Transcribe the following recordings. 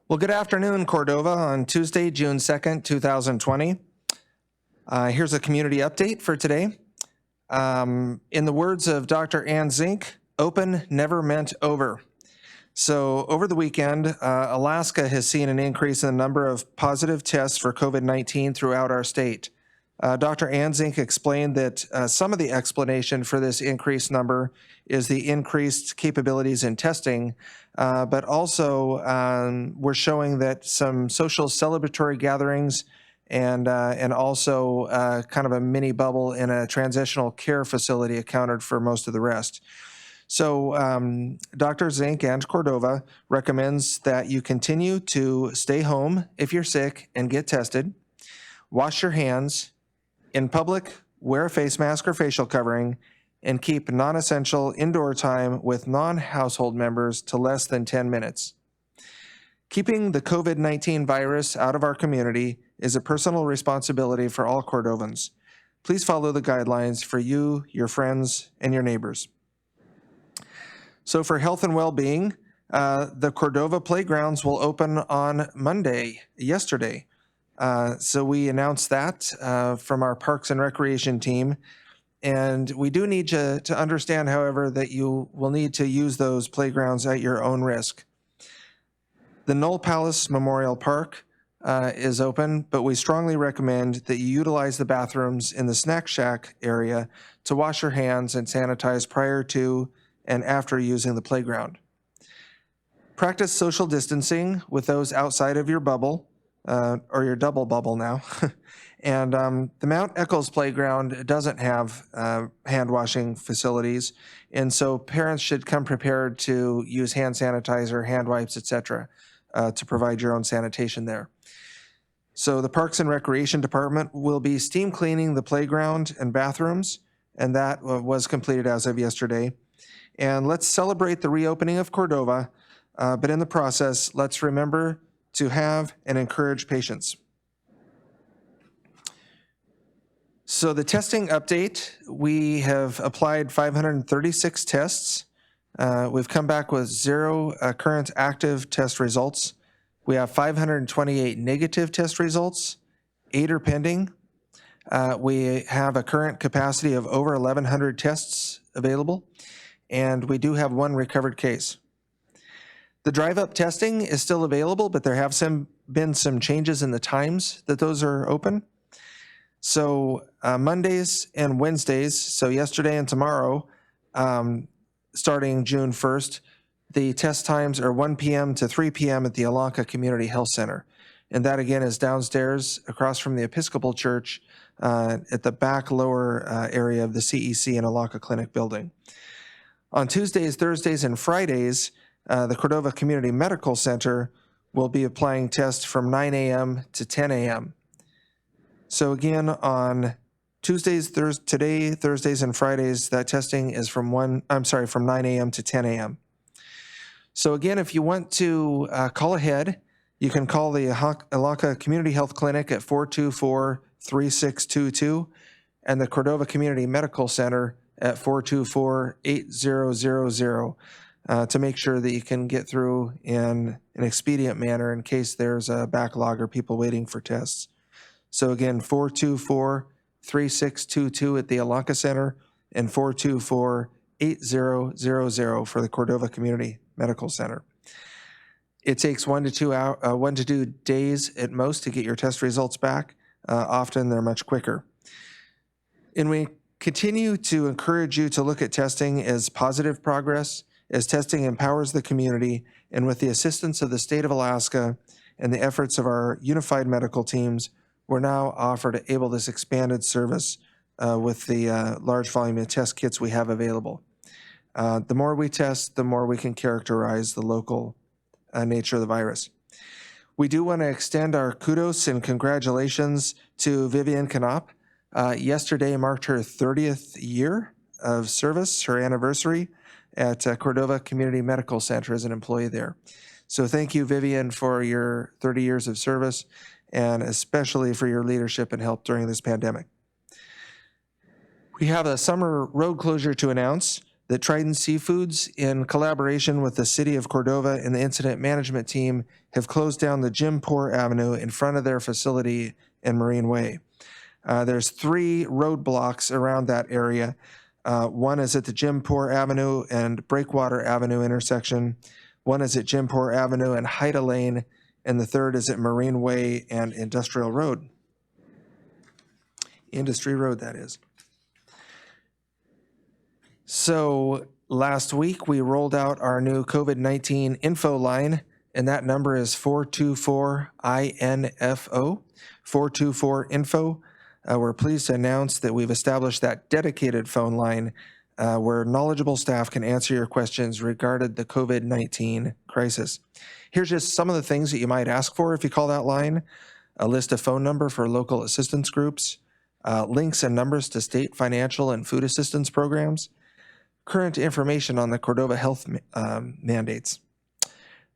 Well, good afternoon, Cordova, on Tuesday, June 2nd, 2020. Here's a community update for today. In the words of Dr. Ann Zink, open never meant over. So over the weekend, Alaska has seen an increase in the number of positive tests for COVID-19 throughout our state. Dr. Ann Zink explained that some of the explanation for this increased number is the increased capabilities in testing, but also we're showing that some social celebratory gatherings and also kind of a mini bubble in a transitional care facility accounted for most of the rest. So Dr. Zink and Cordova recommends that you continue to stay home if you're sick and get tested, wash your hands, in public, wear a face mask or facial covering, and keep non-essential indoor time with non-household members to less than 10 minutes. Keeping the COVID-19 virus out of our community is a personal responsibility for all Cordovans. Please follow the guidelines for you, your friends, and your neighbors. So for health and well-being, the Cordova playgrounds will open on yesterday. So we announced that from our Parks and Recreation team. And we do need to understand, however, that you will need to use those playgrounds at your own risk. The Knoll Palace Memorial Park is open, but we strongly recommend that you utilize the bathrooms in the Snack Shack area to wash your hands and sanitize prior to and after using the playground. Practice social distancing with those outside of your bubble. Or your double bubble now. And the Mount Echols playground doesn't have hand washing facilities, and so parents should come prepared to use hand sanitizer, hand wipes, etc., to provide your own sanitation there. So the Parks and Recreation Department will be steam cleaning the playground and bathrooms, and that was completed as of yesterday. And let's celebrate the reopening of Cordova, but in the process, let's remember to have and encourage patience. So the testing update, we have applied 536 tests. We've come back with 0 current active test results. We have 528 negative test results, 8 are pending. We have a current capacity of over 1,100 tests available, and we do have 1 recovered case. The drive-up testing is still available, but there have been some changes in the times that those are open. So Mondays and Wednesdays, so yesterday and tomorrow, starting June 1st, the test times are 1 p.m. to 3 p.m. at the Alanka Community Health Center. And that again is downstairs across from the Episcopal Church at the back lower area of the CEC and Alanka Clinic building. On Tuesdays, Thursdays, and Fridays, the Cordova Community Medical Center will be applying tests from 9 a.m. to 10 a.m. So again, on Tuesdays, Thursdays, and Fridays, that testing is from 9 a.m. to 10 a.m. So again, if you want to call ahead, you can call the Alanka Community Health Clinic at 424-3622 and the Cordova Community Medical Center at 424-8000. To make sure that you can get through in an expedient manner in case there's a backlog or people waiting for tests. So again, 424-3622 at the Alanka Center and 424-8000 for the Cordova Community Medical Center. It takes 1 to 2 days at most to get your test results back. Often they're much quicker. And we continue to encourage you to look at testing as positive progress, as testing empowers the community, and with the assistance of the state of Alaska and the efforts of our unified medical teams, we're now able this expanded service with the large volume of test kits we have available. The more we test, the more we can characterize the local nature of the virus. We do want to extend our kudos and congratulations to Vivian Knopp. Yesterday marked her 30th year of service, her anniversary at Cordova Community Medical Center as an employee there. So thank you, Vivian, for your 30 years of service and especially for your leadership and help during this pandemic. We have a summer road closure to announce. that Trident Seafoods, in collaboration with the City of Cordova and the incident management team, have closed down the Jim Poor Avenue in front of their facility in Marine Way. There's 3 roadblocks around that area. One is at the Jim Poor Avenue and Breakwater Avenue intersection. One is at Jim Poor Avenue and Haida Lane, and the third is at Marine Way and Industrial Road. Industry Road, that is. So last week we rolled out our new COVID-19 info line, and that number is 424-INFO, 424-INFO. We're pleased to announce that we've established that dedicated phone line where knowledgeable staff can answer your questions regarding the COVID-19 crisis. Here's just some of the things that you might ask for if you call that line: a list of phone number for local assistance groups, links and numbers to state financial and food assistance programs, current information on the Cordova health mandates,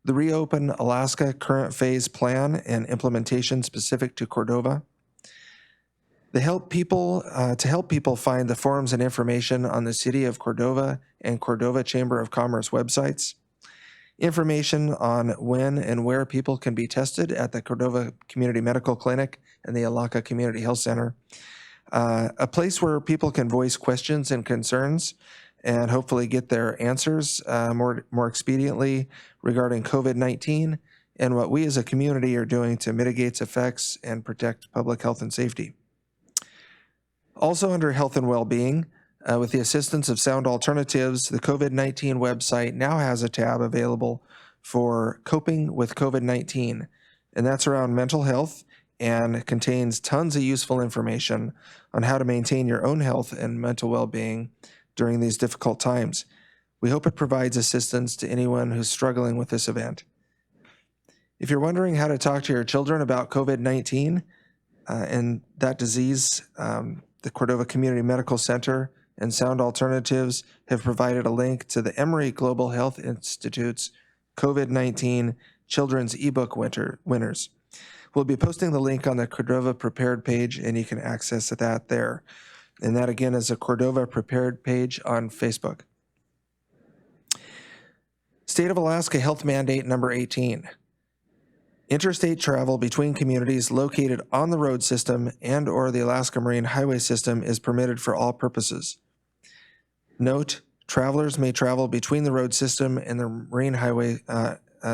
the Reopen Alaska current phase plan and implementation specific to Cordova, to help people find the forms and information on the City of Cordova and Cordova Chamber of Commerce websites, information on when and where people can be tested at the Cordova Community Medical Clinic and the Alaka Community Health Center, a place where people can voice questions and concerns and hopefully get their answers more expediently regarding COVID-19 and what we as a community are doing to mitigate its effects and protect public health and safety. Also under health and well-being, with the assistance of Sound Alternatives, the COVID-19 website now has a tab available for coping with COVID-19, and that's around mental health and contains tons of useful information on how to maintain your own health and mental well-being during these difficult times. We hope it provides assistance to anyone who's struggling with this event. If you're wondering how to talk to your children about COVID-19 and that disease, the Cordova Community Medical Center and Sound Alternatives have provided a link to the Emory Global Health Institute's COVID-19 Children's eBook winners. We'll be posting the link on the Cordova Prepared page, and you can access that there. And that, again, is a Cordova Prepared page on Facebook. State of Alaska Health Mandate number 18. Interstate travel between communities located on the road system and or the Alaska Marine Highway System is permitted for all purposes. Note, travelers may travel between the road system and the Marine Highway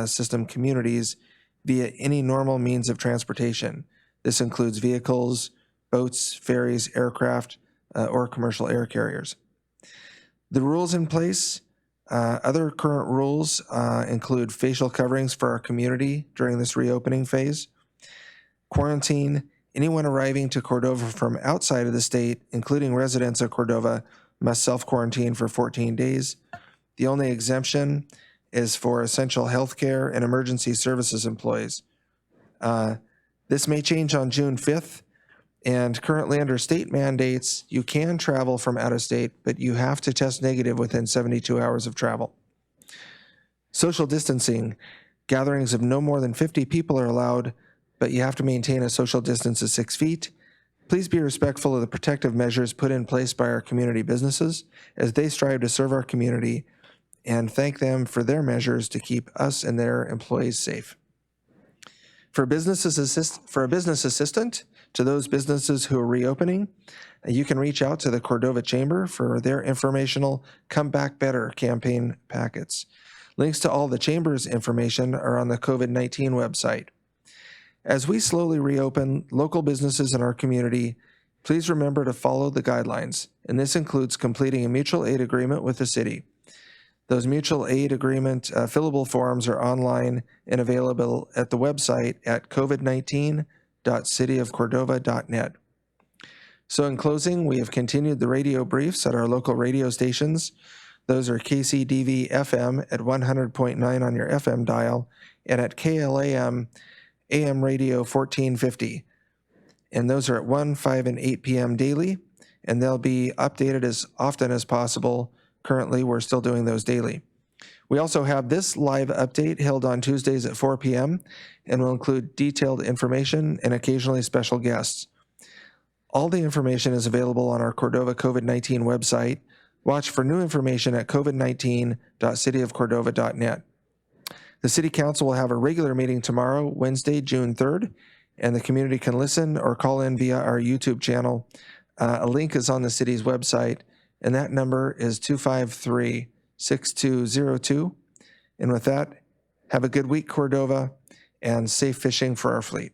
System communities via any normal means of transportation. This includes vehicles, boats, ferries, aircraft, or commercial air carriers. The rules in place. Other current rules include facial coverings for our community during this reopening phase, quarantine. Anyone arriving to Cordova from outside of the state, including residents of Cordova, must self-quarantine for 14 days. The only exemption is for essential healthcare and emergency services employees. This may change on June 5th, and currently under state mandates, you can travel from out of state, but you have to test negative within 72 hours of travel. Social distancing. Gatherings of no more than 50 people are allowed, but you have to maintain a social distance of 6 feet. Please be respectful of the protective measures put in place by our community businesses as they strive to serve our community, and thank them for their measures to keep us and their employees safe. For a business assistant, to those businesses who are reopening, you can reach out to the Cordova Chamber for their informational Come Back Better campaign packets. Links to all the Chamber's information are on the COVID-19 website. As we slowly reopen local businesses in our community, please remember to follow the guidelines, and this includes completing a mutual aid agreement with the city. Those mutual aid agreement fillable forms are online and available at the website at covid19.cityofcordova.net. So in closing, we have continued the radio briefs at our local radio stations. Those are KCDV FM at 100.9 on your FM dial and at KLAM AM radio 1450. And those are at 1, 5, and 8 p.m. daily, and they'll be updated as often as possible. Currently, we're still doing those daily. We also have this live update held on Tuesdays at 4 p.m. and will include detailed information and occasionally special guests. All the information is available on our Cordova COVID-19 website, Watch for new information at covid19.cityofcordova.net. The City Council will have a regular meeting tomorrow, Wednesday, June 3rd, and the community can listen or call in via our YouTube channel. A link is on the city's website, and that number is 253-6202. And with that, have a good week, Cordova, and safe fishing for our fleet.